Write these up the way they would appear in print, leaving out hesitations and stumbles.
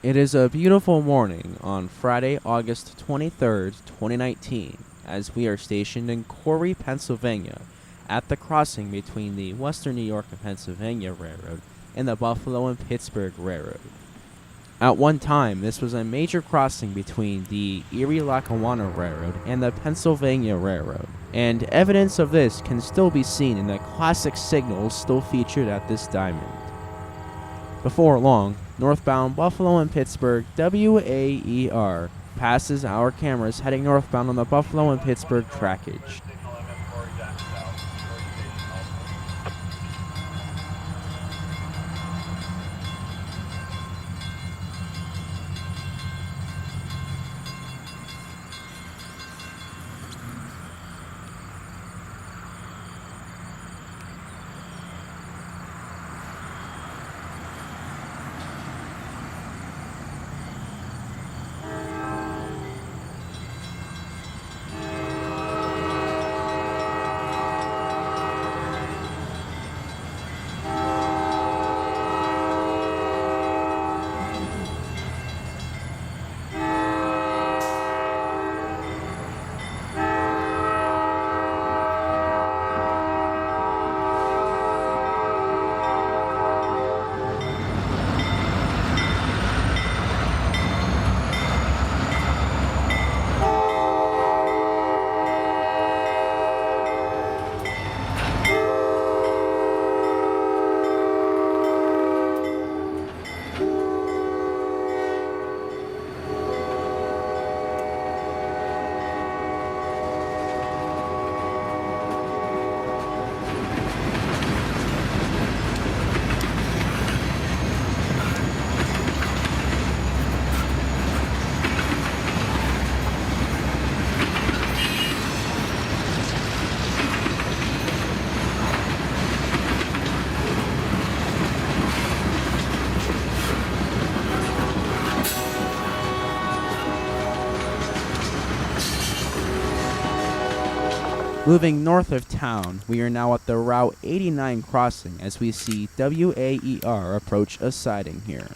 It is a beautiful morning on Friday, August 23rd, 2019, as we are stationed in Erie, Pennsylvania, at the crossing between the Western New York and Pennsylvania Railroad and the Buffalo and Pittsburgh Railroad. At one time, this was a major crossing between the Erie Locomotive Railroad and the Pennsylvania Railroad, and evidence of this can still be seen in the classic signals still featured at this diamond. Before long, northbound Buffalo and Pittsburgh WAER passes our cameras heading northbound on the Buffalo and Pittsburgh trackage. Moving north of town, we are now at the Route 89 crossing as we see WAER approach a siding here.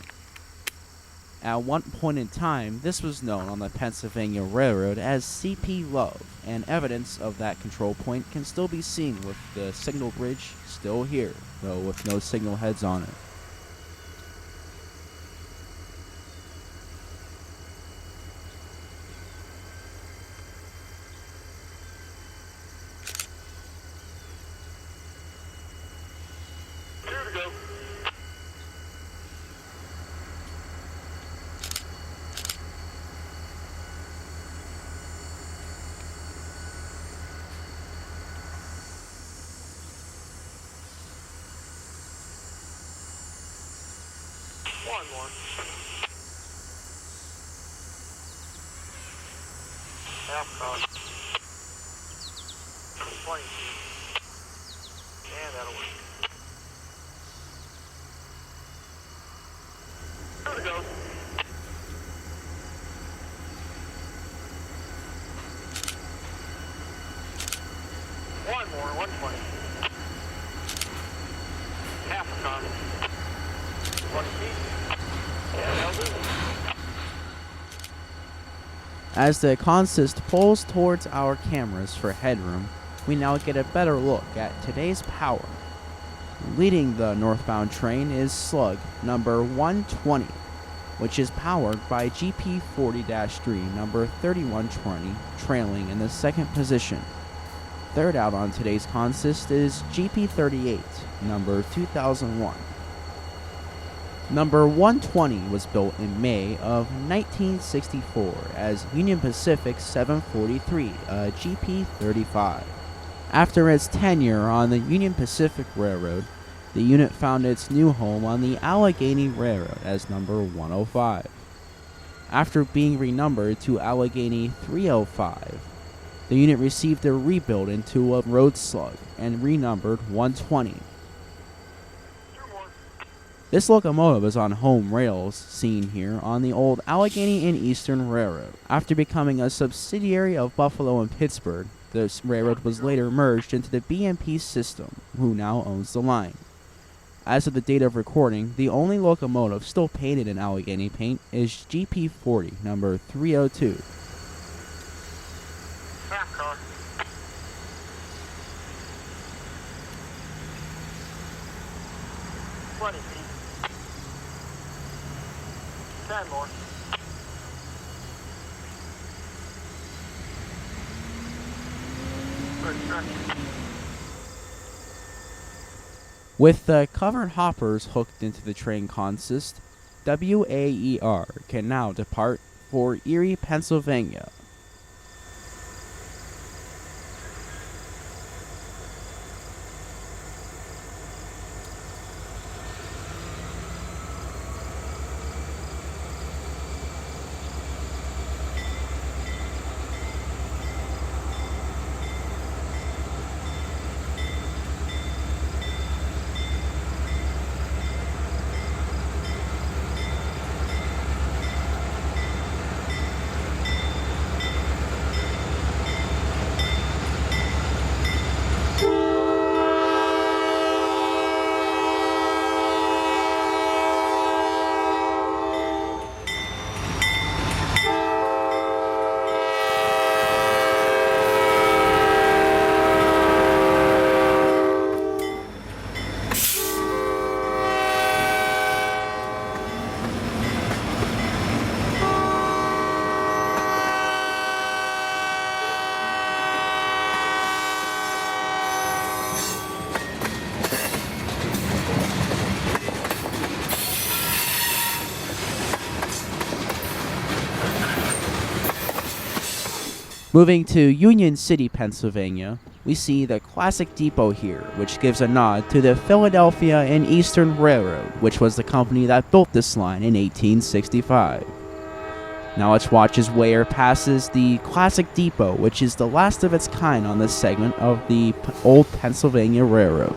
At one point in time, this was known on the Pennsylvania Railroad as CP Love, and evidence of that control point can still be seen with the signal bridge still here, though with no signal heads on it. One. Half cost. 20 feet. And that'll work. There we go. One more, 120. Half a cost. 20 feet. As the consist pulls towards our cameras for headroom, we now get a better look at today's power. Leading the northbound train is slug number 120, which is powered by GP 40-3 number 3120, trailing in the second position. Third out on today's consist is GP 38 number 2001. Number 120 was built in May of 1964 as Union Pacific 743, a GP35. After its tenure on the Union Pacific Railroad, the unit found its new home on the Allegheny Railroad as number 105. After being renumbered to Allegheny 305, the unit received a rebuild into a road slug and renumbered 120. This locomotive is on home rails, seen here on the old Allegheny and Eastern Railroad. After becoming a subsidiary of Buffalo and Pittsburgh, this railroad was later merged into the BMP system, who now owns the line. As of the date of recording, the only locomotive still painted in Allegheny paint is GP40, number 302. Fast car. 20 feet. 10 more. Good stretch. With the covered hoppers hooked into the train consist, WAER can now depart for Erie, Pennsylvania. Moving to Union City, Pennsylvania, we see the classic depot here, which gives a nod to the Philadelphia and Eastern Railroad, which was the company that built this line in 1865. Now let's watch as WAER passes the classic depot, which is the last of its kind on this segment of the old Pennsylvania Railroad.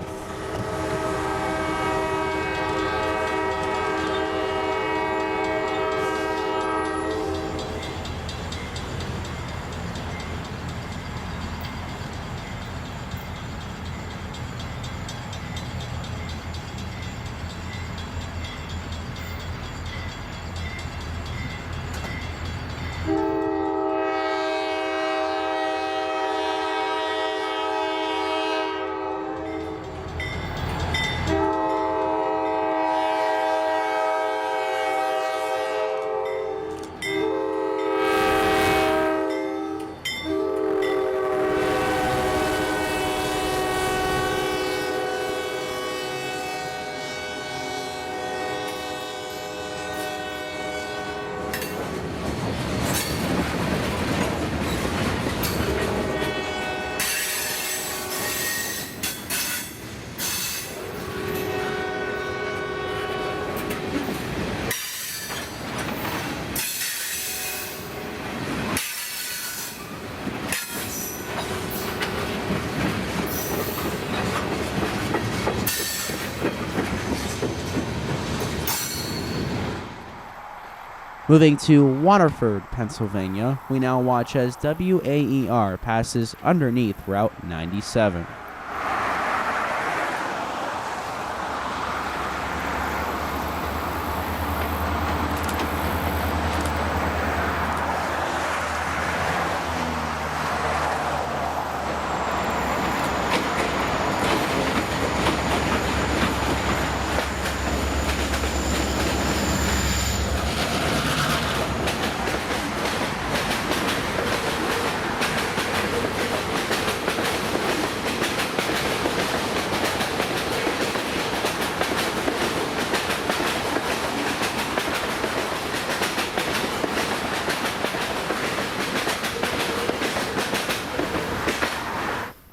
Moving to Waterford, Pennsylvania, we now watch as WAER passes underneath Route 97.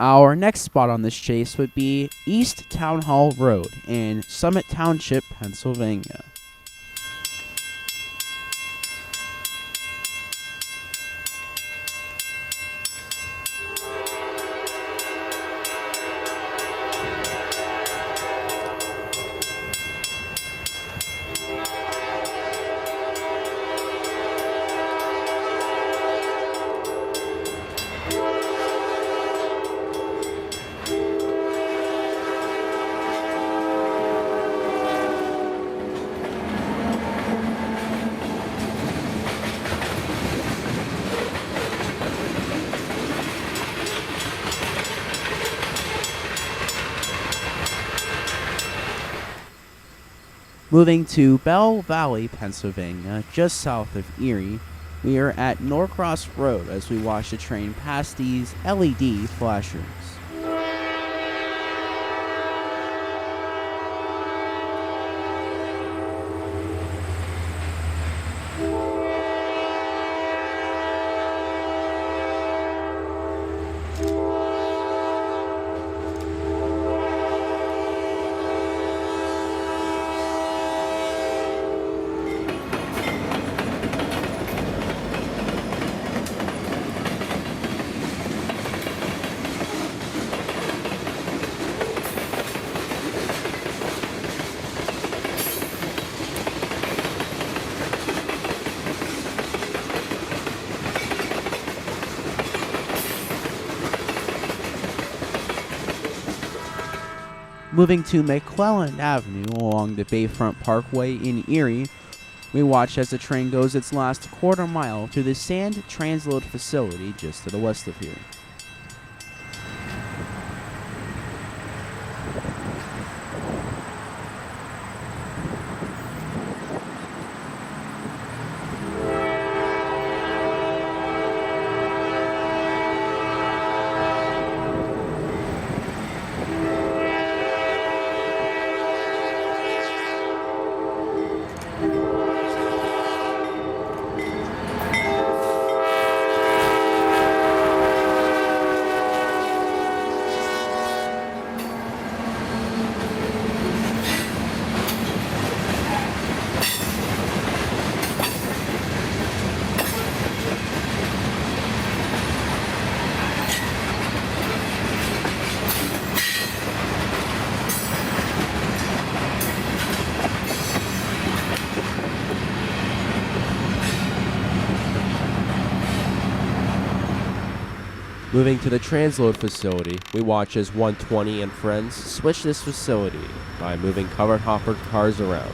Our next spot on this chase would be East Town Hall Road in Summit Township, Pennsylvania. Moving to Bell Valley, Pennsylvania, just south of Erie, we are at Norcross Road as we watch the train pass these LED flashers. Moving to McClellan Avenue along the Bayfront Parkway in Erie, we watch as the train goes its last quarter mile through the sand transload facility just to the west of here. Moving to the transload facility, we watch as 120 and friends switch this facility by moving covered hopper cars around.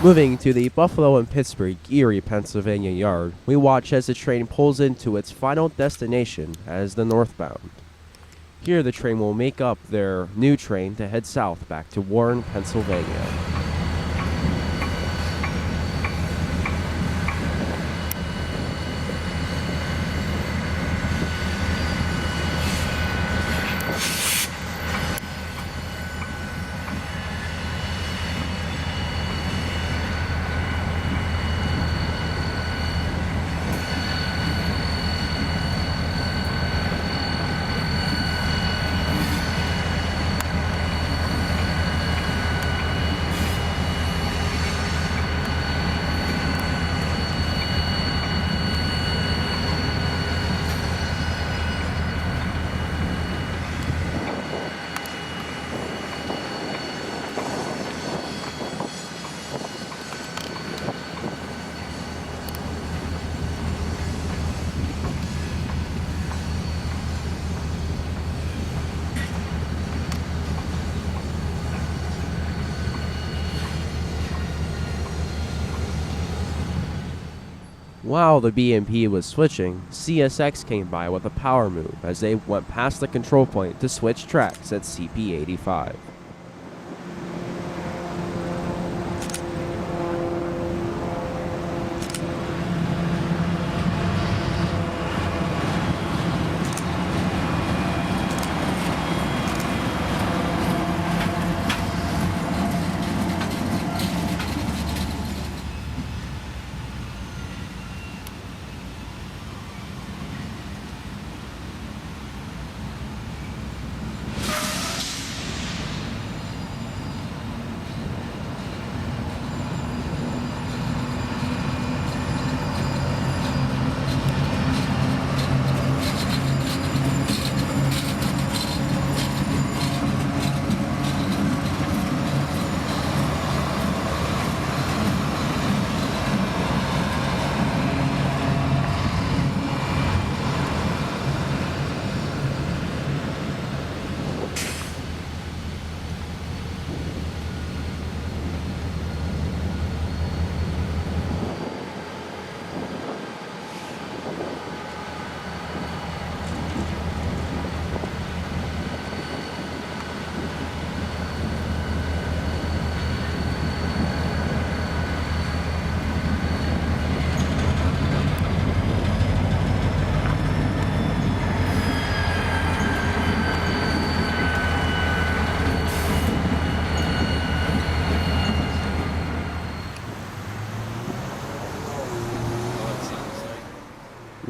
Moving to the Buffalo and Pittsburgh, Erie, Pennsylvania yard, we watch as the train pulls into its final destination as the Northbound. Here, the train will make up their new train to head south back to Warren, Pennsylvania. While the BMP was switching, CSX came by with a power move as they went past the control point to switch tracks at CP85.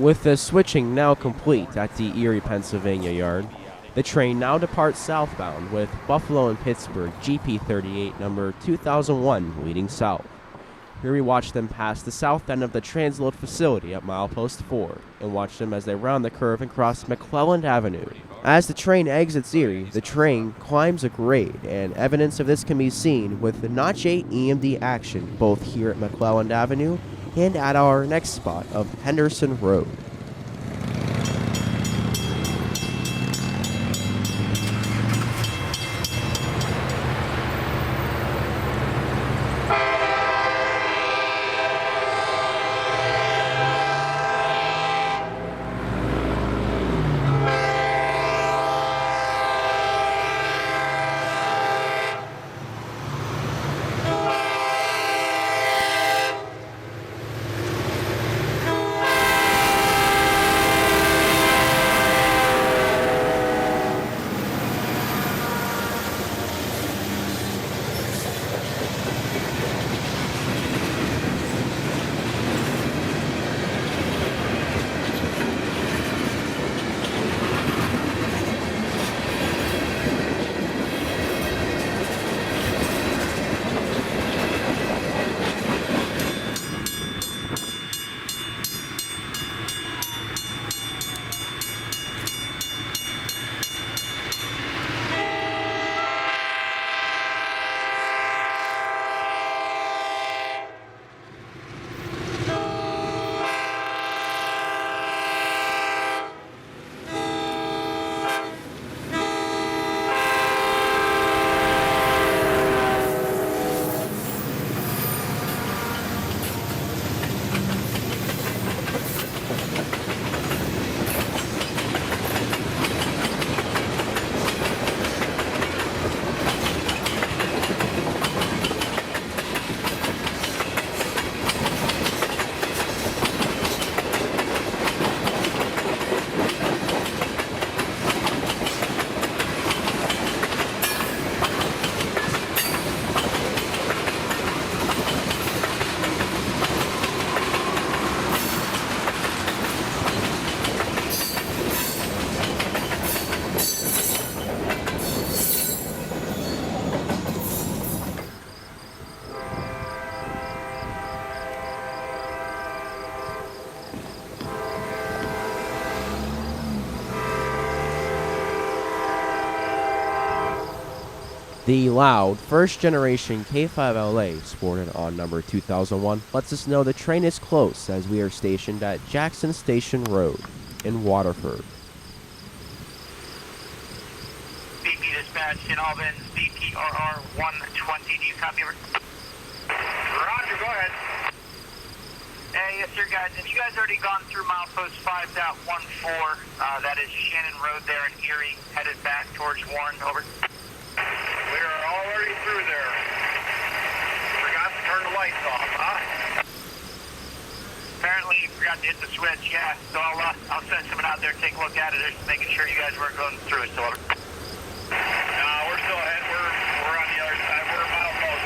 With the switching now complete at the Erie, Pennsylvania yard, the train now departs southbound with Buffalo and Pittsburgh GP38 number 2001 leading south. Here we watch them pass the south end of the transload facility at milepost 4 and watch them as they round the curve and cross McClelland Avenue. As the train exits Erie, the train climbs a grade, and evidence of this can be seen with the Notch 8 EMD action both here at McClelland Avenue and at our next spot of Henderson Road. The loud first-generation K5LA sported on number 2001 lets us know the train is close as we are stationed at Jackson Station Road in Waterford. BP dispatch in Albans, BPRR 120. Do you copy? Roger, go ahead. Hey, yes, sir, guys. Have you guys already gone through milepost 5.14? That is Shannon Road there in Erie, headed back towards Warren. Over. We are already through there. Forgot to turn the lights off, huh? Apparently, you forgot to hit the switch, yeah. So I'll send someone out there to take a look at it, just making sure you guys weren't going through it. So, no, we're still ahead. We're on the other side. We're milepost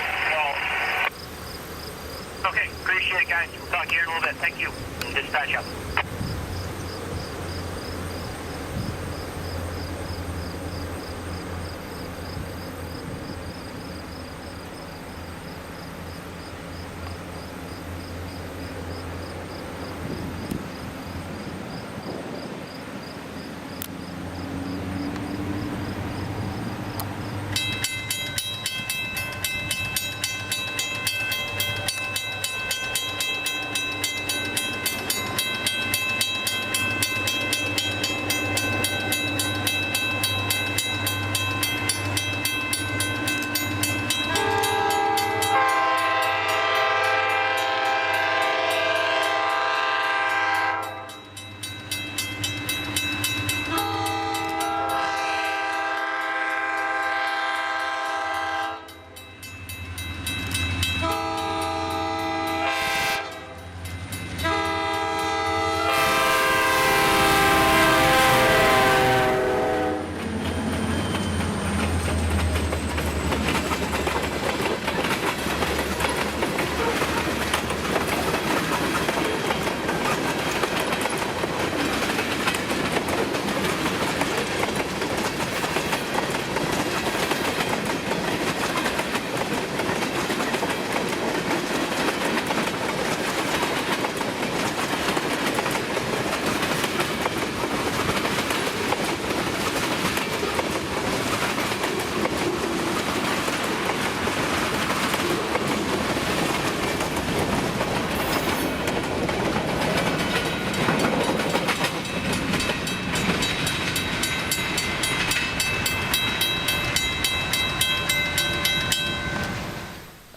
12. Okay, appreciate it, guys. We'll talk here in a little bit. Thank you. Dispatch up.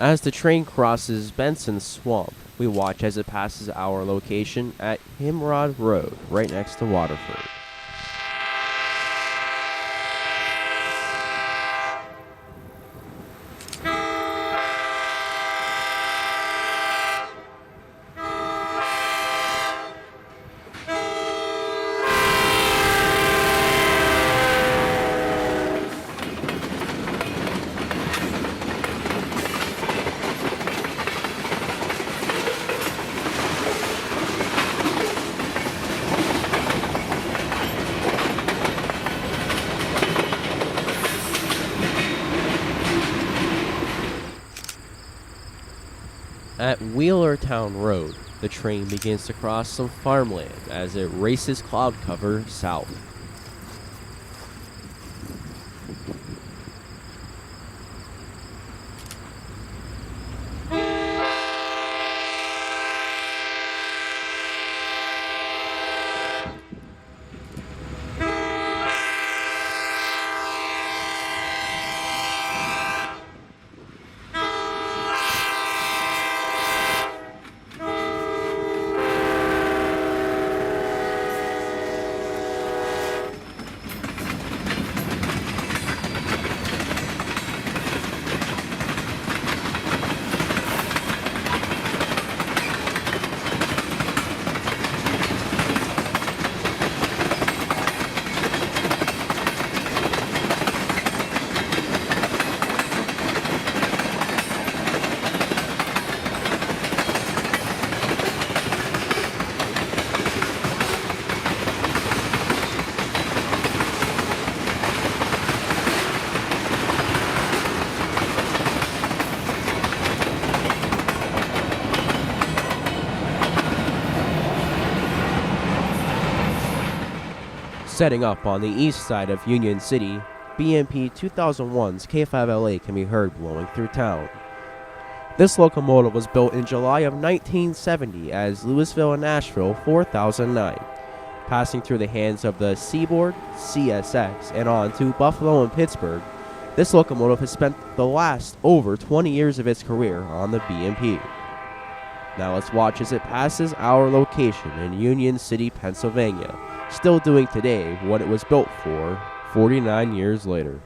As the train crosses Benson Swamp, we watch as it passes our location at Himrod Road, right next to Waterford. At Wheelertown Road, the train begins to cross some farmland as it races cloud cover south. Setting up on the east side of Union City, BMP 2001's K5LA can be heard blowing through town. This locomotive was built in July of 1970 as Louisville and Nashville 4009, passing through the hands of the Seaboard, CSX, and on to Buffalo and Pittsburgh. This locomotive has spent the last over 20 years of its career on the BMP. Now let's watch as it passes our location in Union City, Pennsylvania, still doing today what it was built for 49 years later.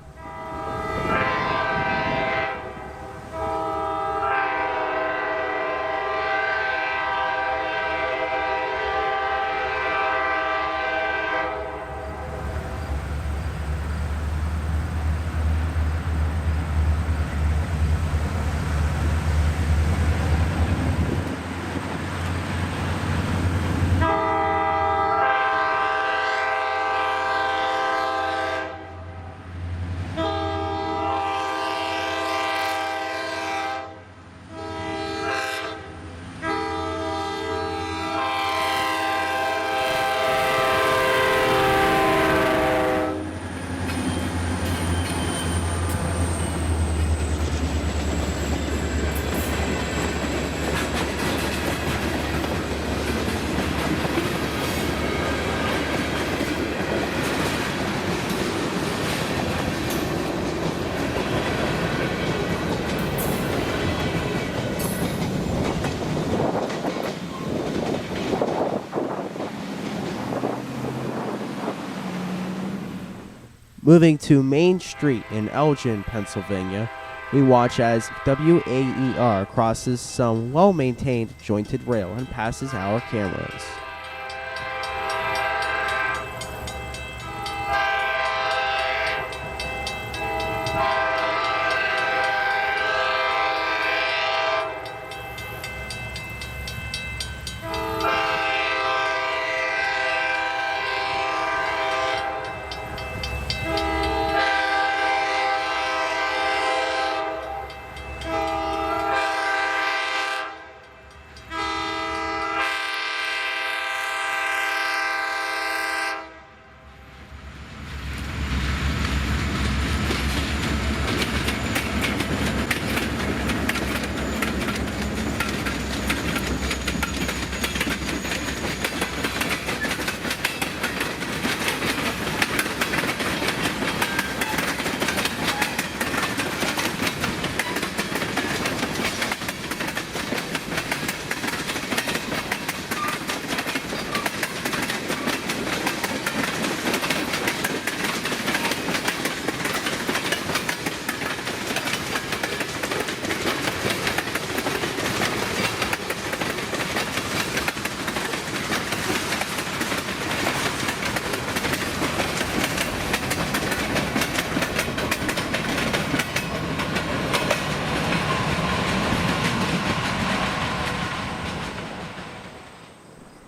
Moving to Main Street in Elgin, Pennsylvania, we watch as WAER crosses some well-maintained jointed rail and passes our cameras.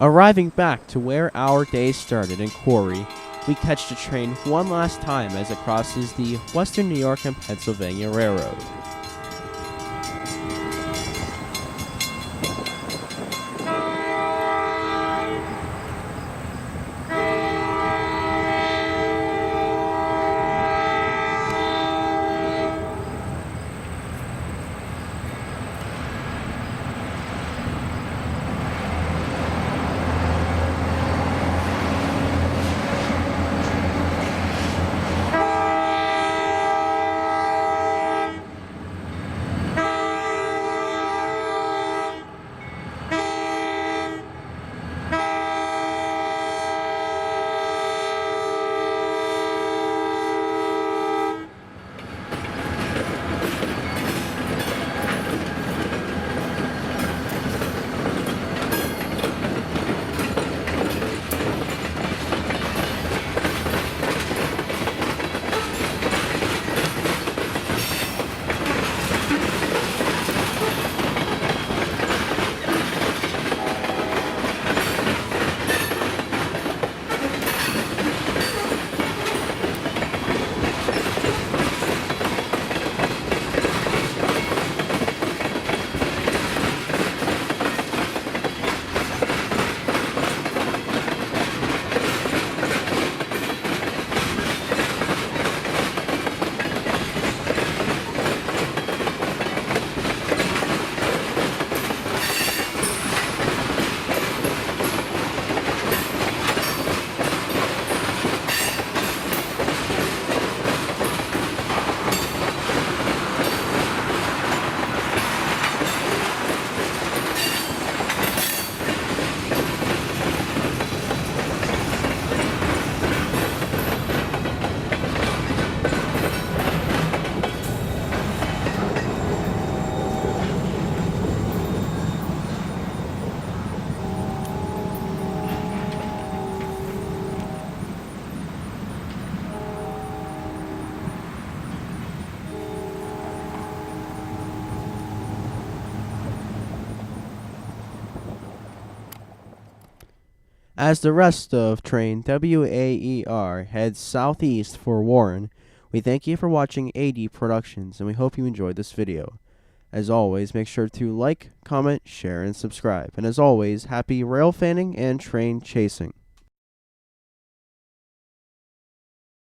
Arriving back to where our day started in Corey, we catch the train one last time as it crosses the Western New York and Pennsylvania Railroad. As the rest of train WAER heads southeast for Warren, we thank you for watching AD Productions, and we hope you enjoyed this video. As always, make sure to like, comment, share, and subscribe. And as always, happy rail fanning and train chasing.